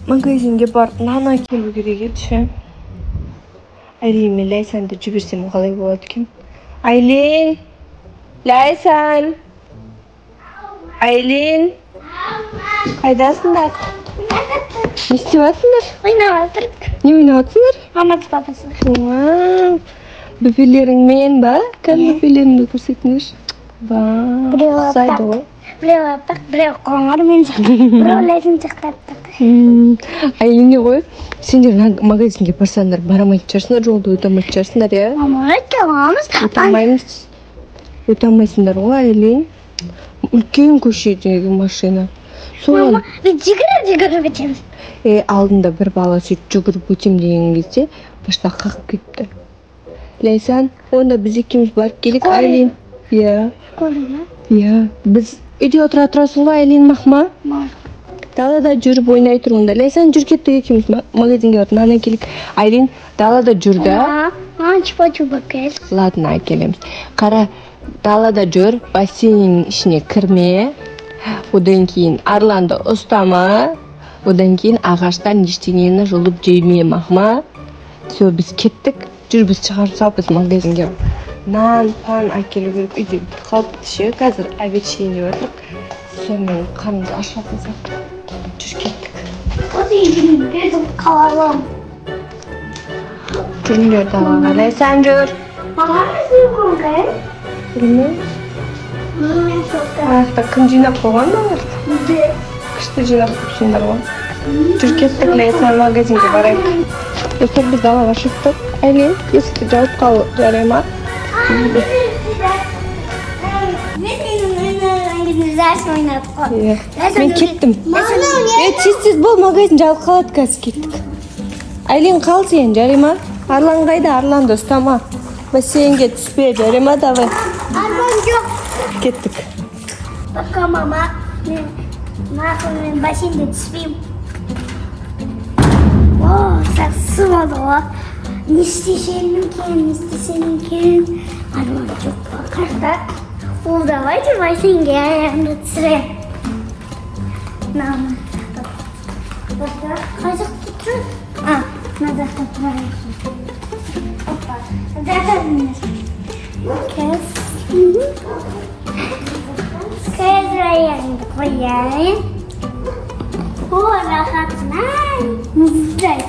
Magazinga borib nana kelib kerak edi. Aylinni Laysan deb jibirsam qalay bo'ladi ekan? Aylin! Laysan! Aylin! Qaydasizlar? Ne isteyapsınlar? Oynayatırıq. Ne oynayatsınlar? Mamaz babası. Wow. Bebelerin men ba? Kan bebelerini ko'rsatınlar. Wow. Saydı o. Bilev yaptık, bilev qo'ng'ir men bilev lekin chiqtatdik. Aylinga qo'yib, senlar magazinga borsanlar, baramay chiqarsizlar, yo'lda o'tamay chiqarsizlar ya. Mama aytamiz. O'tamaymiz. O'tamaysizlar o Aylin. Ulkan ko'chadagi mashina. Mama, biz jigir bitamiz. Алдында bir balası жүгіріп өтем деген кезде башта қақып кетті. Laysan, onda biz ikimiz barib keldik Aylin. Iya. Ko'rma. Iya, biz uyda o'tira turasizmi Aylin Mahma? Dalada жүріп o'ynay turganda. Laysan jur ketdik ikimiz magazinga borib nana kelik. Aylin dalada jurda. Chupa kel. Ладно, kelamiz. Qara, dalada jur, basseynning ishine kirme. Odan keyin Arlanda ustama. Odan keyin ağaçtan eштеңені жұлып жейме Mahma. Все, biz ketdik. Jur biz chiqarib salamiz magazinga. Nan, pan akелib berib uyda qolib ketishi. Hozir обед yeyib o'tirib. Sen qanday ashlatsa. Jur ketdik. O'zi bezib qolalım. Jurlar dalaga. Laysan jur. Mama, siz qo'ng'ir. Bilmayman. Men so'qqa. Ayaqda kim jinoq qo'yganlar? Qishda jinoq qo'yishinglar bor. Jur ketdik Laysan magazinga boraylik. Do'stlar biz dalaga chiqdik. Aylin, eshikni javob qol jarayman. Men ketdim. Siz bo'l magazin javob qiladi kaz ketdik. Aylin qal sen jarayman. Arlan qayda? Arlan do'stama. Basseynga tushib jarayman davay. Arman yo'q. Ketdik. Пока mama men basseynga tushmayman. Saksım oldu o. Ne isteyişenimken. Arman çok bakarsa. O da var ki basseynga ayağımda tutuyor. Nama. Bakta kazık tutuyor. Nazar tutuyor. Hoppa. Zaten kes. Kes ayağımda koyayım. O rahatına. Güzel.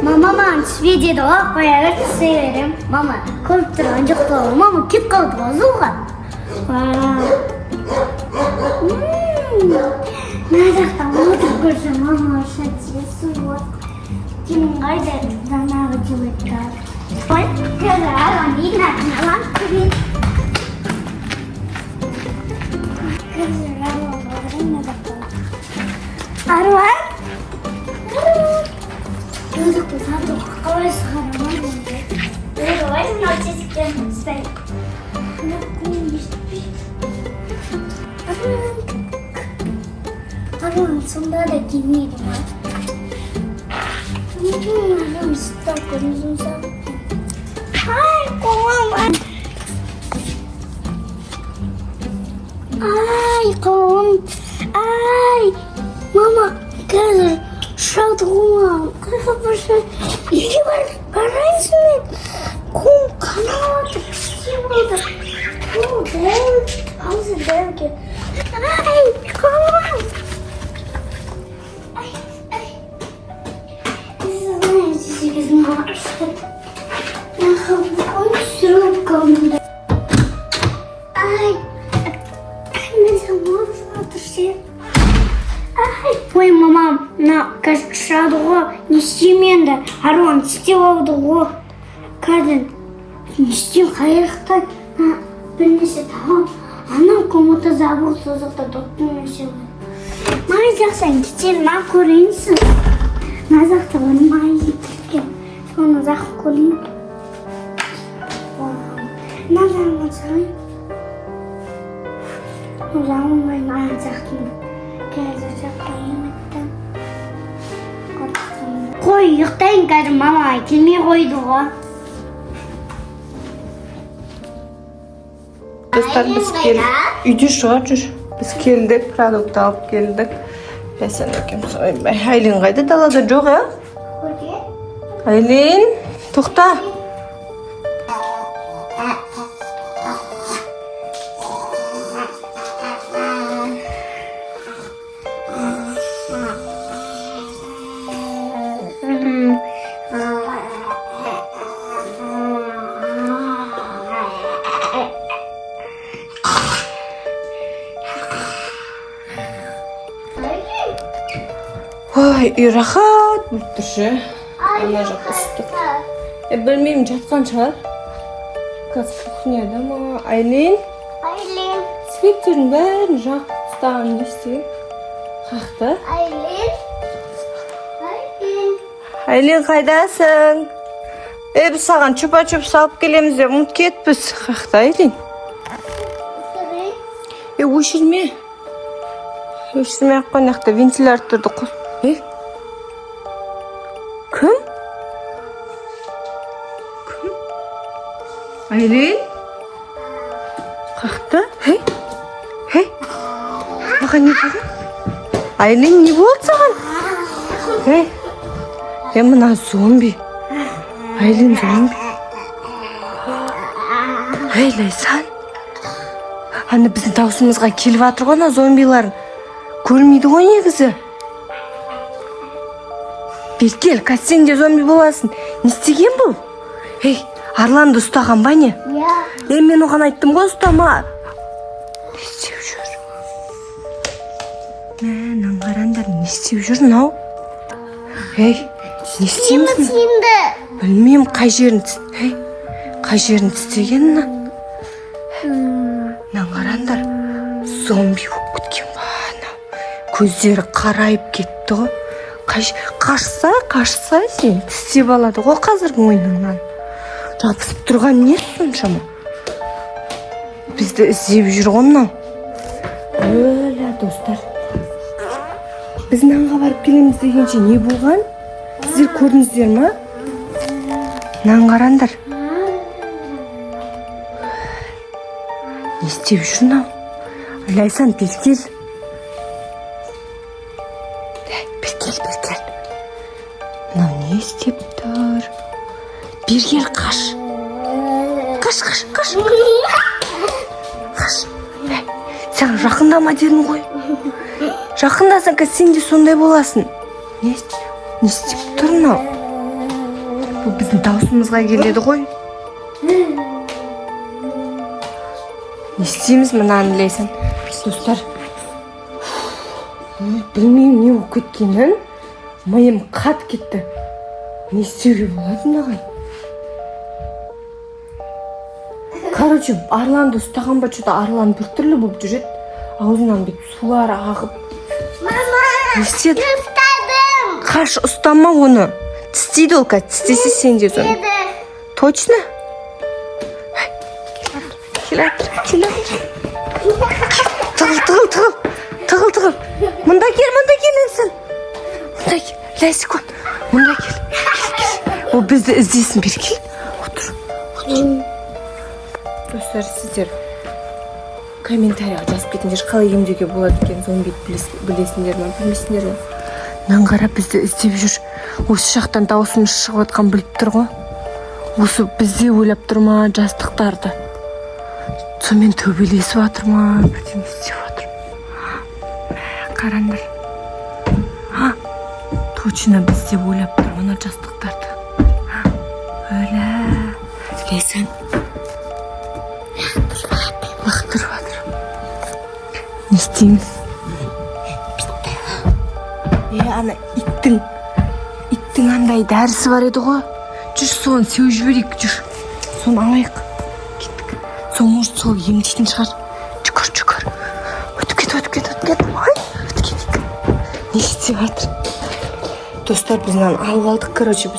Mama ben сведеді ғой, қояғыр түсеверем. Мама, көріп тұрған жоқ тұғы. Мама, кеп қалды ғазуға. Мына жақтан отырып көрсем, мама шатсесі ғой. Кейін қайда данағы жылыттар. Ой, қазір арған ең атыналан көрейін. Қазір арған бағырын мына жақтан. Арған? Gözükte sandım. Havaya sıkarım. Böyle var mı? Çiziklerini istedim. Arman sonunda da giyiniyordum. Arman sütten konuşun sen. Ay kovam. Ay kovam. Ay mama gel. Şadıma, kırfapırsa iyi barayısın. Kum kanalı şey burada. Kum dev, ağzı dev ki. Ay, kum. Ay. Siz ne yapıyorsunuz? Ben sürüp kaldım. Ay, ne zaman atışıyor? Ой, мамам, на кашады ғой, не істеймін енді? Арман істеп алды ғой. Қазір не істеймін қайықта бірнеше тағам. Анам комната забыл созықта доптың өші ғой. Май жақсан кетер, ма көрейінсің. Назақты оны май жетірген. Соны зақ көрейін. Назарыңа сұрайын. Назарың май май зақтың. Қой, ұйықтайын қазір мама келмей қойды ғой. Dostlar biz geldik. Үйде шыға жүр. Biz geldik, продукт алып келдік. Бәсен екеуміз. Ойбай, Айлин қайда? Далада жоқ, ә? Ходи. Айлин, тоқта. Ой, үй рахат болып тұр ше. Ана жақ ыстық. Білмеймін, жатқан шығар. Қазір кухняда ма? Айлин, Айлин. свектердің бәрін жағып тастаған не істеген? Қақты? Айлин. Айлин. Айлин, қайдасың? Біз саған чупа-чуп салып келеміз деп ұмытып кетіппіз. Қақты, Айлин? Өшірме. Өшірме ақ қойнақта вентиляторды қос. Кім? Кім? Айлин? Қақты? Хей? Маған не болды? Айлин, не болды саған? Мына зомби. Айлин, зомби. Лайсан. Аны біздің даусымызға келіп атыр ғой, зомбилар. Көрмейді ғой негізі. Бекел, қазір сен де зомби боласың. Не істеген бұл? Арланды ұстаған ба не? Мен оған айттым ғой, ұстама. Не істеп жүр? Мәнің қарандар, не істеп жүр, нау? Не істейміз? Білмеймін, қай жерін тістеген, на? Мән қарандар, зомби болып кеткен ба, нау? Көздері қарайып кетті ғой. Қашса сен тістеп алады ғой қазір мойныңнан. Жабысып тұрған не соншама? Бізді іздеп жүр ғой мынау. Өлә, достар. Біз нанға барып келеміз дегенше не болған? Сіздер көрдіңіздер ма? Нан қарандар. Не істеп жүр мынау? Лайсан, Бекел. Мынау не істеп тұр? Бергер, қаш. Сен жақындама дедің ғой. Жақындасаң ка сен де сондай боласың. Не істеп тұр мынау? Бұл біздің даусымызға келеді ғой. Не істейміз мынаны Лайсан? Достар, білмеймін не болып кеткенін. Майым қат кетті. Не істеуге болады мынаған? Короче, Арланды ұстаған ба, что-то Арлан біртүрлі болып жүреді. Аузынан бет сулар ағып. Мама, не істеді? ұстадым. Қаш, ұстама оны. Тістейді ол қазір, тістесе сен де соны. Точно? Кел. Тығыл. Мұнда кел, Лайсан. Лайсикон, мұнда кел. Ол бізді іздесін, бер кел. Отыр. Достар, сіздер комментарияға жазып кетіңдер, қалай емдеуге болады екен зомби білесіңдер ме, білмейсіңдер ме? Нан қара бізді іздеп жүр. Осы жақтан даусымыз шығып отқан біліп тұр ғой. Осы бізде ойлап тұр ма жастықтарды? Сонымен төбелесіп жатыр ма? Бірден істеп жатыр. Қараңдар. Точно бізде ойлап тұр ана жастықтарды. Өлә. Лайсан. Лақтырып жатыр. Не істейміз? Ана иттің андай дәрісі бар еді ғой. Жүр, соны сеу жіберейік, жүр. Соны алайық. Кеттік. Может, сол емдейтін шығар. Жүгір. Өтіп кет. Ой, өтіп кетейік. Не істеп жатыр? Достар, біз нан алып алдық, короче.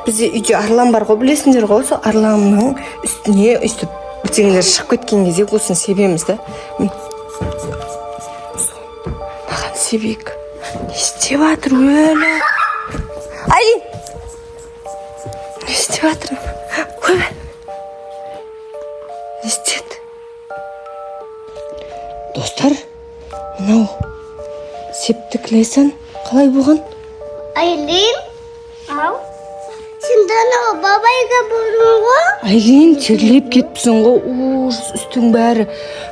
Бізде үйде Арлан бар ғой, білесіңдер ғой. Сол Арланның үстіне өйстіп бірдеңелер шығып кеткен кезде осын себеміз да. Маған себейік. Не істеп жатыр, өлі? Айлин! Не істеп жатыр? Өлі? Не істеді? Достар, мынау септік Лейсан, қалай болған? Айлин, ау. Сен дана бабайға болдың ғой? Айлин, терлеп кетіпсің ғой. Ужас, үстің бәрі,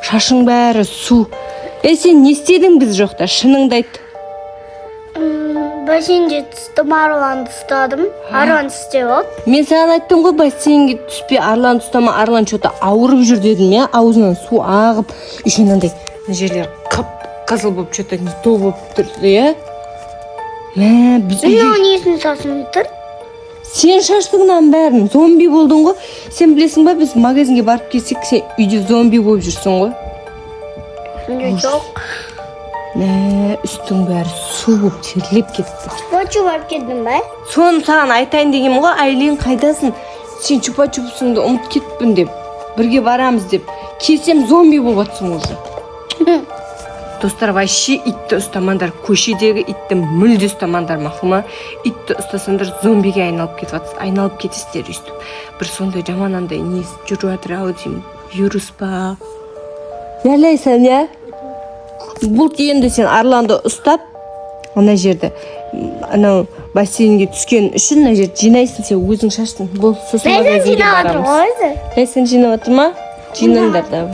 шашың бәрі су. Сен не істедің біз жоқта? Шыныңды айт. Бассейнге түстім, Арланды ұстадым. Арлан істеп алды. Мен саған айттым ғой, бассейнге түспе, Арлан ұстама, Арлан что-то ауырып жүр дедім, я? Аузынан су ағып, еще мынандай жерлер қып-қызыл болып что-то не то болып тұрды, я? Біз Мен оның есін сасым тұр. Сен шаштығынан бәрін зомби болдың ғой. Сен білесің ба, біз магазинге барып келсек, сен үйде зомби болып жүрсің ғой. Жоқ. Үстің бәрі су болып терлеп кетті. Чупа-чуп алып келдім бе? Соны саған айтайын деген ғой, Айлин қайдасың? Сен чупа-чупсыңды ұмыт кетпін деп, бірге барамыз деп. Келсем зомби болып атсың уже. Достар, вообще итті ұстамандар, көшедегі итті мүлде ұстамандар, мақұлма. Итті ұстасандар зомбиге айналып кетесіздер өйстіп. Бір сондай жаманандай не жүріп жатыр ау деймін, вирус па. Ләйсан, я? Бұл енді сен Арланды ұстап, ана жерді, анау бассейнге түскен үшін ана жерді жинайсың, сен өзің шаштың. Бұл сосын магазинге барамыз. Ләйсан жинап отыр ғой өзі. Ләйсан жинап отыр ма? Жинаңдар да.